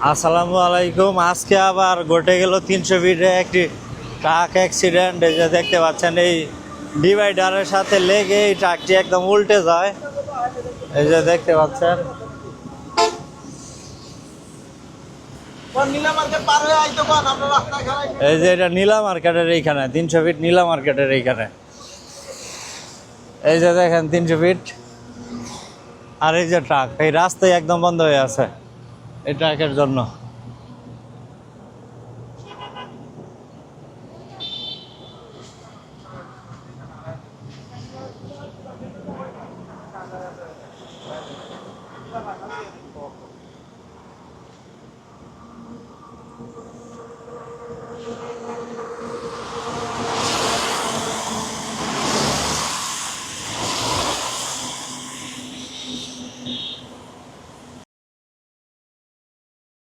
আসসালামু আলাইকুম। আজকে আবার ঘটে গেল 300 ফিটে একটি ট্রাক অ্যাক্সিডেন্ট। এই যে দেখতে পাচ্ছেন, এই ডিভাইডারের সাথে লেগে এই ট্রাকটি একদম উল্টে যায়। এই যে দেখতে পাচ্ছেন, এই যে এটা নীলা মার্কেটের এইখানে 300 ফিট নীলা মার্কেটের এইখানে। এই যে দেখেন 300 ফিট, আর এই যে ট্রাক এই রাস্তায় একদম বন্ধ হয়ে আছে এই ট্রাকের জন্য।